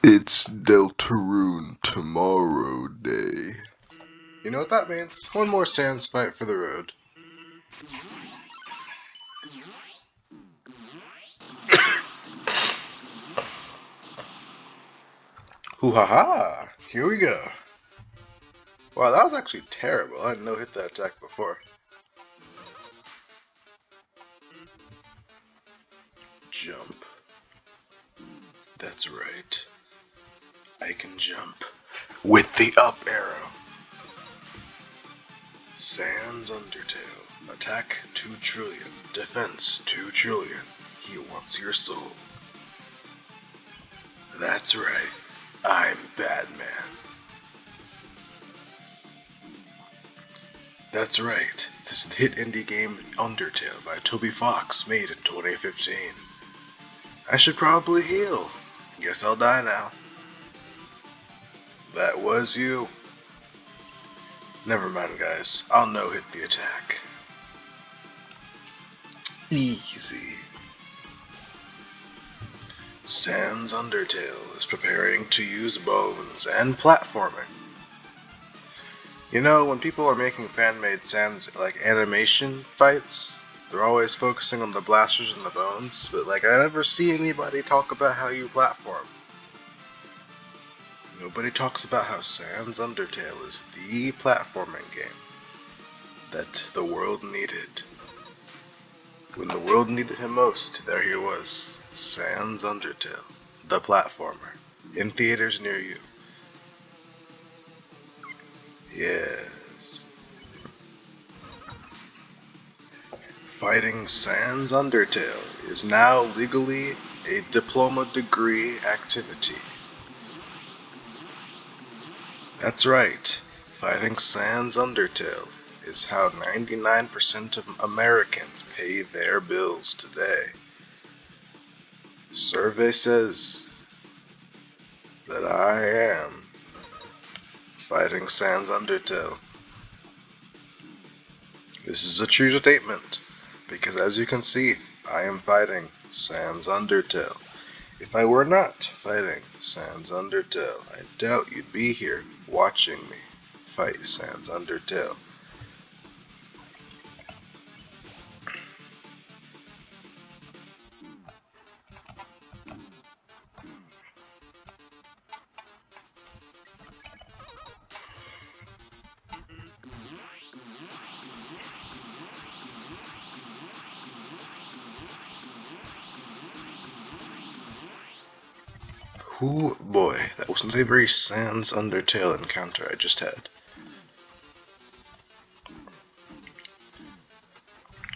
It's Deltarune Tommorrow Day. You know what that means? One more sans fight for the road. Hoo ha ha! Here we go. Wow, that was actually terrible. I didn't hit that attack before. Jump. That's right. I can jump with the up arrow. Sans Undertale. Attack 2 trillion. Defense 2 trillion. He wants your soul. That's right. I'm Batman. That's right. This is the hit indie game Undertale by Toby Fox, made in 2015. I should probably heal. Guess I'll die now. That was you. Never mind, guys. I'll no-hit the attack. Easy. Sans Undertale is preparing to use bones and platforming. You know, when people are making fan-made Sans, like, animation fights, they're always focusing on the blasters and the bones, but, like, I never see anybody talk about how you platform. Nobody talks about how Sans Undertale is the platforming game that the world needed. When the world needed him most, there he was, Sans Undertale, the platformer, in theaters near you. Yes. Fighting Sans Undertale is now legally a diploma degree activity. That's right, fighting Sans Undertale is how 99% of Americans pay their bills today. Survey says that I am fighting Sans Undertale. This is a true statement, because as you can see, I am fighting Sans Undertale. If I were not fighting Sans Undertale, I doubt you'd be here watching me fight Sans Undertale. Oh boy, that was not a very Sans Undertale encounter I just had.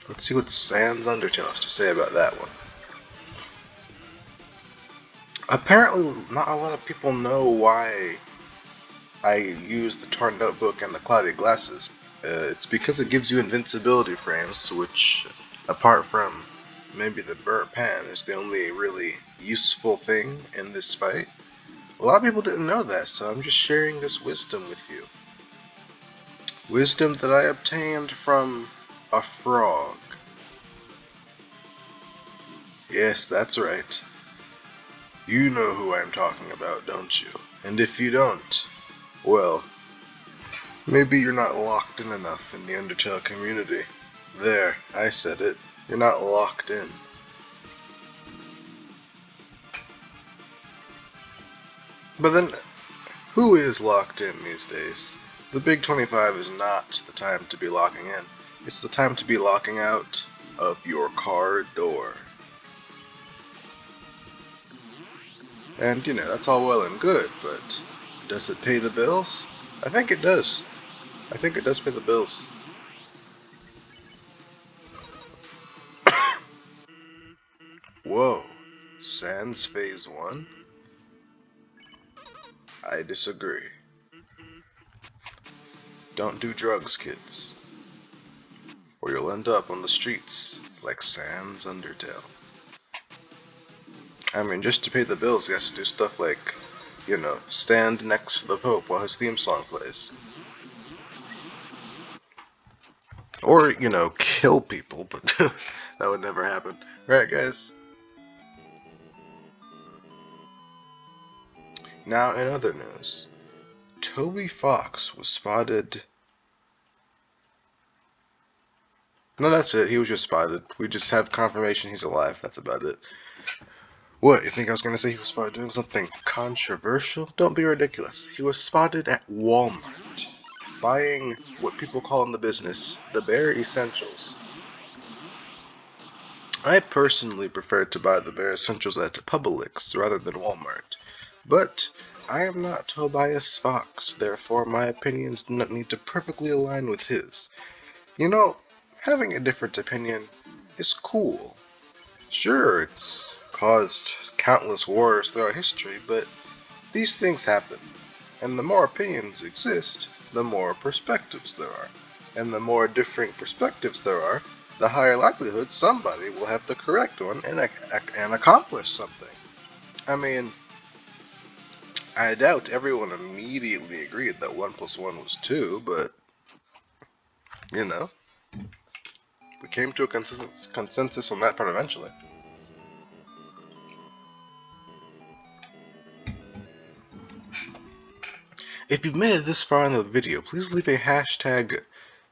Let's see what Sans Undertale has to say about that one. Apparently, not a lot of people know why I use the torn notebook and the cloudy glasses. It's because it gives you invincibility frames, which, apart from maybe the burnt pan, is the only really useful thing in this fight. A lot of people didn't know that, so I'm just sharing this wisdom with you. Wisdom that I obtained from a frog. Yes, that's right. You know who I'm talking about, don't you? And if you don't, well, maybe you're not locked in enough in the Undertale community. There, I said it. You're not locked in. But then, who is locked in these days? The Big 25 is not the time to be locking in. It's the time to be locking out of your car door. And, you know, that's all well and good, but does it pay the bills? I think it does. I think it does pay the bills. Whoa, Sans Phase 1? I disagree. Don't do drugs, kids, or you'll end up on the streets like Sans Undertale. I mean, just to pay the bills, he has to do stuff like, you know, stand next to the Pope while his theme song plays. Or, you know, kill people, but that would never happen. Right, guys? Now, in other news, Toby Fox was spotted. No, that's it. He was just spotted. We just have confirmation he's alive. That's about it. What, you think I was going to say he was spotted doing something controversial? Don't be ridiculous. He was spotted at Walmart, buying what people call in the business the bare essentials. I personally prefer to buy the bare essentials at Publix rather than Walmart. But I am not Tobias Fox, therefore my opinions do not need to perfectly align with his. You know, having a different opinion is cool. Sure, it's caused countless wars throughout history, but these things happen. And the more opinions exist, the more perspectives there are. And the more differing perspectives there are, the higher likelihood somebody will have the correct one and accomplish something. I mean, I doubt everyone immediately agreed that 1 plus 1 was 2, but, you know, we came to a consensus on that part eventually. If you've made it this far in the video, please leave a hashtag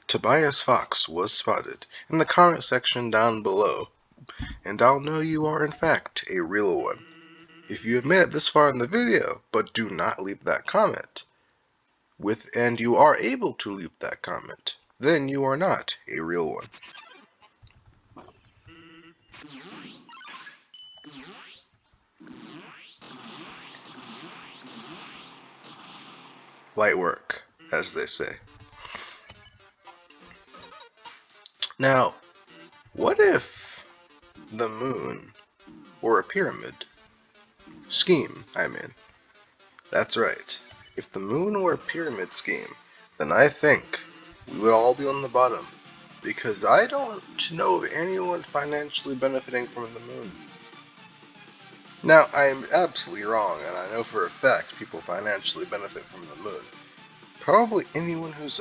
Tobias Fox was spotted in the comment section down below, and I'll know you are in fact a real one. If you have made it this far in the video, but do not leave that comment, and you are able to leave that comment, then you are not a real one. Light work, as they say. Now, what if the moon were a pyramid? Scheme, I mean. That's right. If the moon were a pyramid scheme, then I think we would all be on the bottom. Because I don't know of anyone financially benefiting from the moon. Now, I am absolutely wrong, and I know for a fact people financially benefit from the moon. Probably anyone whose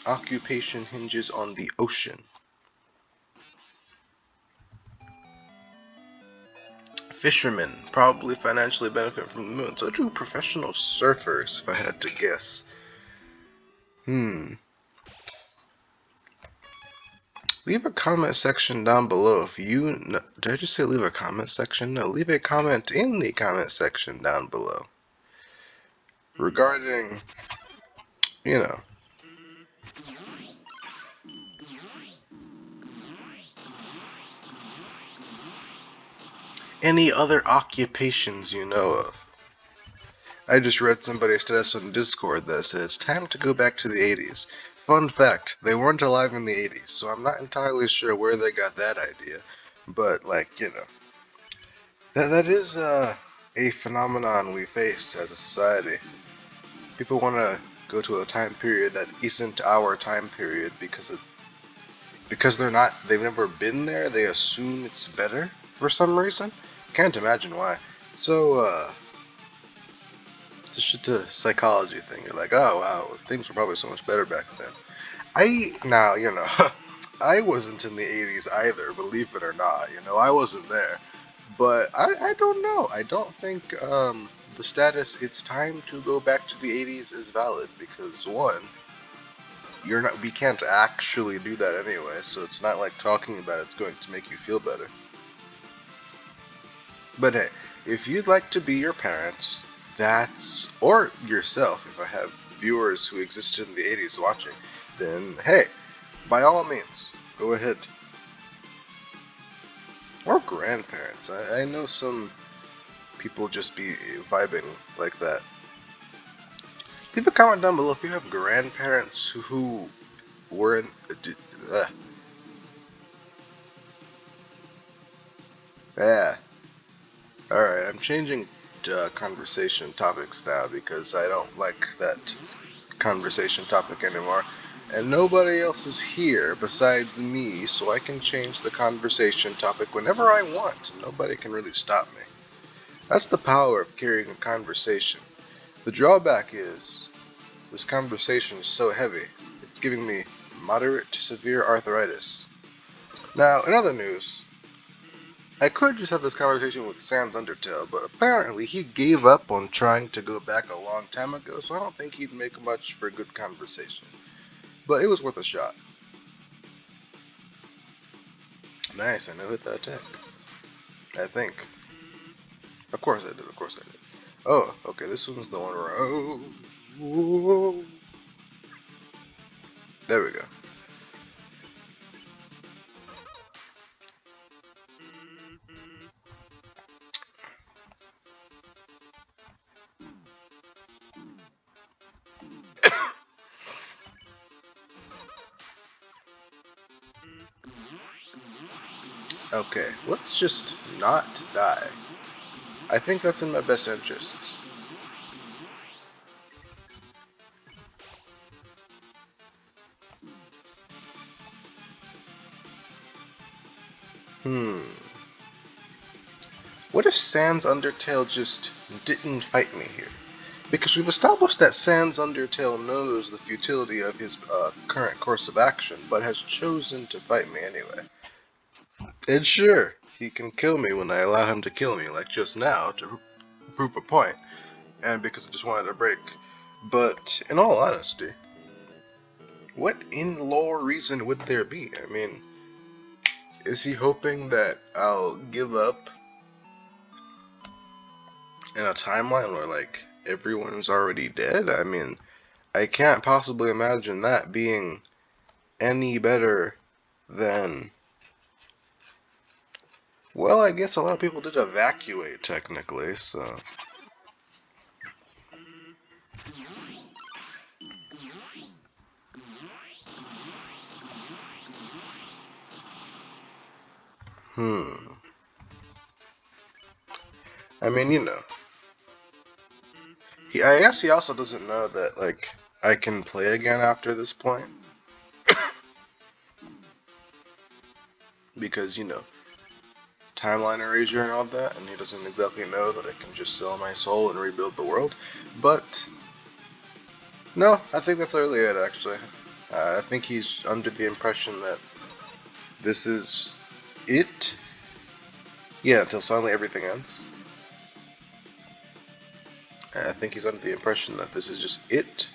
occupation hinges on the ocean. Fishermen probably financially benefit from the moon. So do professional surfers, if I had to guess. Leave a comment section down below if you know. Did I just say leave a comment section? No, leave a comment in the comment section down below regarding, you know, any other occupations you know of. I just read somebody's status on Discord that says it's time to go back to the 80s. Fun fact, they weren't alive in the 80s, so I'm not entirely sure where they got that idea. But, like, you know, that is a phenomenon we face as a society. People want to go to a time period that isn't our time period because they've never been there. They assume it's better for some reason. Can't imagine why. So it's just a psychology thing. You're like, oh wow, things were probably so much better back then. Now you know, I wasn't in the 80s either. Believe it or not, you know, I wasn't there. But I don't know. I don't think the status "it's time to go back to the 80s" is valid because one, we can't actually do that anyway, so it's not like talking about it's going to make you feel better. But hey, if you'd like to be your parents, or yourself, if I have viewers who existed in the 80s watching, then hey, by all means, go ahead. Or grandparents. I know some people just be vibing like that. Leave a comment down below if you have grandparents who were in. Yeah. Alright, I'm changing conversation topics now because I don't like that conversation topic anymore. And nobody else is here besides me, so I can change the conversation topic whenever I want. Nobody can really stop me. That's the power of carrying a conversation. The drawback is, this conversation is so heavy, it's giving me moderate to severe arthritis. Now, in other news, I could just have this conversation with Sans Undertale, but apparently he gave up on trying to go back a long time ago, so I don't think he'd make much for a good conversation. But it was worth a shot. Nice, I know hit that attack. I think. Of course I did, of course I did. Oh, okay, this one's the one where... Oh, there we go. Okay, let's just not die. I think that's in my best interests. What if Sans Undertale just didn't fight me here? Because we've established that Sans Undertale knows the futility of his current course of action, but has chosen to fight me anyway. And sure, he can kill me when I allow him to kill me, like just now, to prove a point, and because I just wanted a break. But in all honesty, what in-lore reason would there be? I mean, is he hoping that I'll give up in a timeline where, like, everyone's already dead? I mean, I can't possibly imagine that being any better than... Well, I guess a lot of people did evacuate, technically, so... I mean, you know. I guess he also doesn't know that, like, I can play again after this point. Because, you know, timeline erasure and all that, and he doesn't exactly know that I can just sell my soul and rebuild the world. But, no, I think that's really it, actually. I think he's under the impression that this is it. Yeah, until suddenly everything ends. I think he's under the impression that this is just it.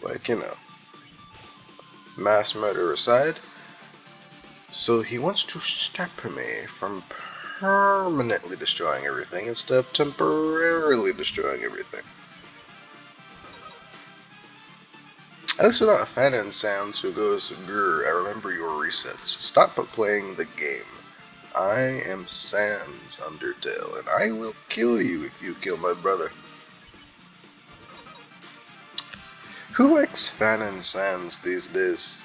Like, you know, mass murder aside. So he wants to stop me from permanently destroying everything instead of temporarily destroying everything. At least we're not a fan in Sans who goes, grr, I remember your resets. Stop playing the game. I am Sans Undertale, and I will kill you if you kill my brother. Who likes Fan and Sans these days?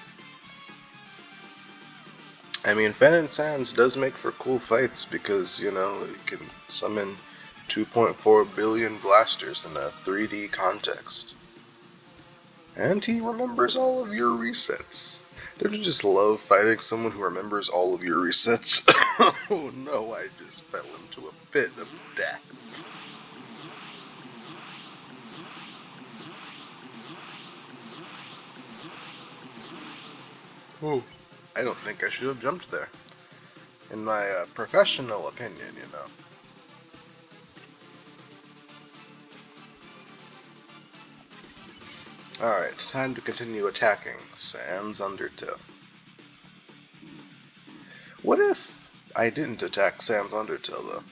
I mean, Fan and Sans does make for cool fights because, you know, you can summon 2.4 billion blasters in a 3D context. And he remembers all of your resets. Don't you just love fighting someone who remembers all of your resets? Oh no, I just fell into a pit of death. Oh, I don't think I should have jumped there. In my professional opinion, you know. Alright, time to continue attacking Sans Undertale. What if I didn't attack Sans Undertale, though?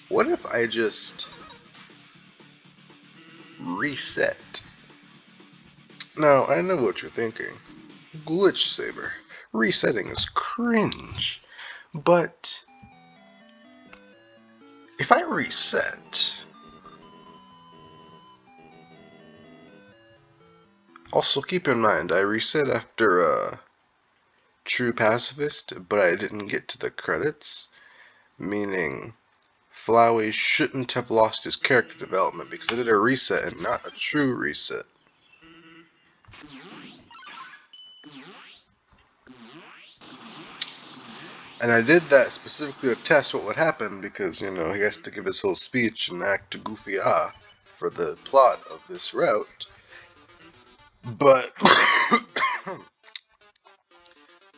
What if I just reset? Now, I know what you're thinking. Glitch Saber. Resetting is cringe. But if I reset... Also, keep in mind, I reset after True Pacifist, but I didn't get to the credits, meaning Flowey shouldn't have lost his character development because I did a reset and not a true reset. And I did that specifically to test what would happen because, you know, he has to give his whole speech and act goofy for the plot of this route. But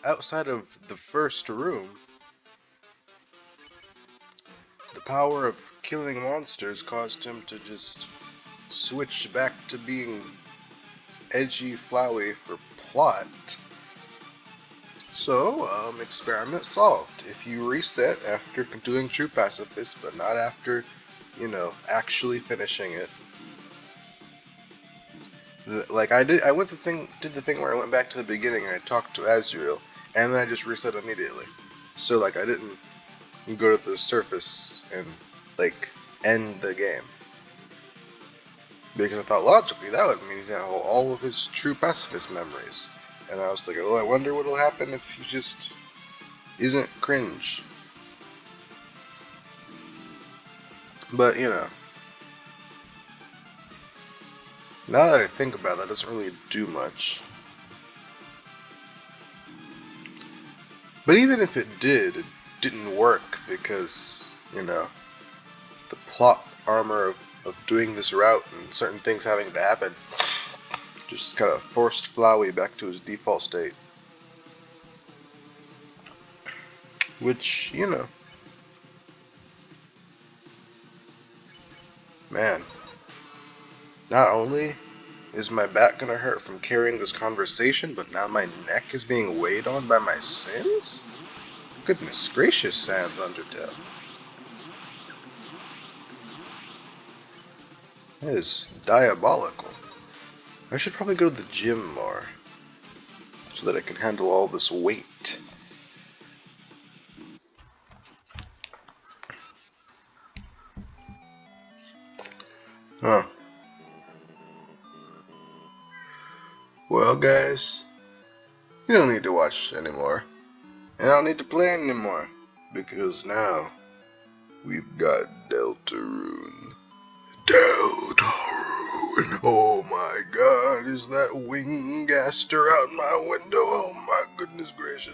outside of the first room, power of killing monsters caused him to just switch back to being edgy, flowy for plot. So, experiment solved. If you reset after doing True Pacifist, but not after, actually finishing it. Like I did the thing where I went back to the beginning and I talked to Azrael, and then I just reset immediately. So like I didn't go to the surface and like end the game. Because I thought logically that would mean all of his True Pacifist memories. And I was like, oh, I wonder what'll happen if he just isn't cringe. But, now that I think about it, that doesn't really do much. But even if it didn't work because, the plot armor of doing this route and certain things having to happen just kind of forced Flowey back to his default state. Which, man, not only is my back gonna hurt from carrying this conversation, but now my neck is being weighed on by my sins? Goodness gracious, Sans Undertale. That is diabolical. I should probably go to the gym more, so that I can handle all this weight. Huh. Well, guys, you don't need to watch anymore. And I don't need to play anymore. Because now, we've got Deltarune. Deltarune! Oh my god, is that Wingaster out my window? Oh my goodness gracious.